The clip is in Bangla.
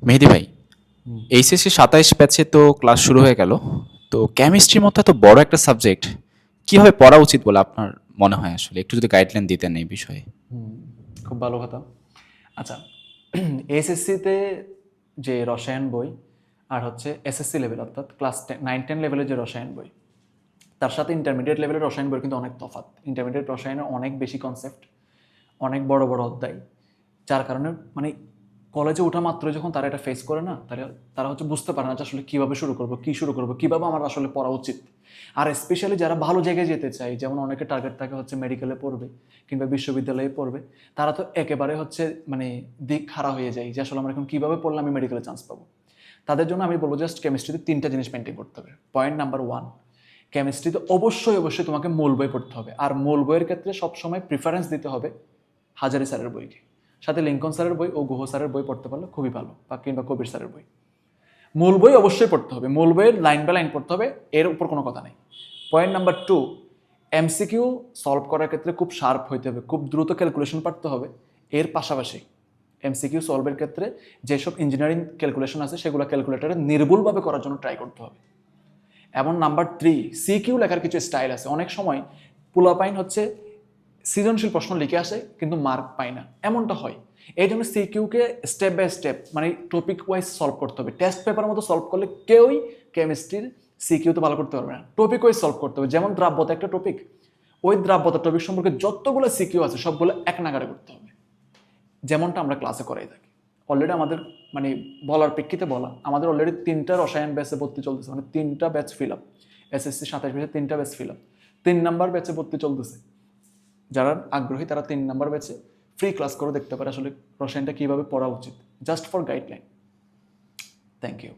মেহেদি ভাই, হুম, এইচএসসি 27 ব্যাচে তো ক্লাস শুরু হয়ে গেল। তো কেমিস্ট্রির মতো এত বড় একটা সাবজেক্ট কিভাবে পড়া উচিত বলে আপনার মনে হয়? আসলে একটু যদি গাইডলাইন দিতেন এই বিষয়ে। হুম, খুব ভালো কথা। আচ্ছা, এসএসসিতে যে রসায়ন বই আর হচ্ছে এসএসসি লেভেল অর্থাৎ ক্লাস 9-10 লেভেলের যে রসায়ন বই, তার সাথে ইন্টারমিডিয়েট লেভেলের রসায়ন বই কিন্তু অনেক তফাৎ। ইন্টারমিডিয়েট রসায়নে অনেক বেশি কনসেপ্ট, অনেক বড় বড় অধ্যায়, যার কারণে মানে কলেজে ওঠা মাত্রই যখন তারা এটা ফেস করে না, তারা তারা হচ্ছে বুঝতে পারে না যে আসলে কীভাবে শুরু করবো, কী শুরু করবো, কীভাবে আমার আসলে পড়া উচিত। আর স্পেশালি যারা ভালো জায়গায় যেতে চায়, যেমন অনেকে টার্গেট থাকে হচ্ছে মেডিকেলে পড়বে কিংবা বিশ্ববিদ্যালয়ে পড়বে, তারা তো একেবারে হচ্ছে মানে দিক খাড়া হয়ে যায় যে আসলে আমরা এখন কীভাবে পড়লে আমি মেডিকেলে চান্স পাবো। তাদের জন্য আমি বলবো জাস্ট কেমিস্ট্রিতে 3টা জিনিস মেনটেন করতে হবে। পয়েন্ট নাম্বার 1, কেমিস্ট্রিতে অবশ্যই অবশ্যই তোমাকে মূল বই পড়তে হবে। আর মূল বইয়ের ক্ষেত্রে সবসময় প্রিফারেন্স দিতে হবে হাজারি স্যারের বইকে। সাথে লিঙ্কন স্যারের বই ও গুহ স্যারের বই পড়তে পারলে খুবই ভালো, বা কিংবা কবির স্যারের বই। মূল বই অবশ্যই পড়তে হবে, মূল বইয়ের লাইন বাই লাইন পড়তে হবে, এর উপর কোনো কথা নেই। পয়েন্ট নাম্বার 2, এমসিকিউ সলভ করার ক্ষেত্রে খুব শার্প হইতে হবে, খুব দ্রুত ক্যালকুলেশন পারতে হবে। এর পাশাপাশি এমসিকিউ সলভের ক্ষেত্রে যেসব ইঞ্জিনিয়ারিং ক্যালকুলেশন আছে সেগুলো ক্যালকুলেটারে নির্ভুলভাবে করার জন্য ট্রাই করতে হবে। এবং নাম্বার 3, সিকিউ লেখার কিছু স্টাইল আছে। অনেক সময় পোলাপাইন হচ্ছে সৃজনশীল প্রশ্ন লিখে আসে কিন্তু মার্ক পায় না, এমনটা হয়। এই জন্য সিকিউকে স্টেপ বাই স্টেপ মানে টপিক ওয়াইজ সলভ করতে হবে। টেস্ট পেপারের মতো সলভ করলে কেউই কেমিস্ট্রির সিকিউ তো ভালো করতে পারবে না। টপিক ওয়াইজ সলভ করতে হবে। যেমন দ্রাব্যতা একটা টপিক, ওই দ্রাব্যতা টপিক সম্পর্কে যতগুলো সিকিউ আছে সবগুলো এক নাগারে করতে হবে, যেমনটা আমরা ক্লাসে করাই থাকি। অলরেডি আমাদের মানে বলার প্রেক্ষিতে বলা, আমাদের অলরেডি 3টা রসায়ন ব্যাচে ভর্তি চলতেছে, মানে 3টা ব্যাচ ফিল আপ। এসএসসি 27 ব্যাচে 3টা ব্যাচ ফিল আপ, 3 নাম্বার ব্যাচে ভর্তি চলতেছে। যারা আগ্রহী তারা 3 নাম্বার ব্যাচে ফ্রি ক্লাস করে দেখতে পারে আসলে রসায়নটা কীভাবে পড়া উচিত, just for guideline. Thank you.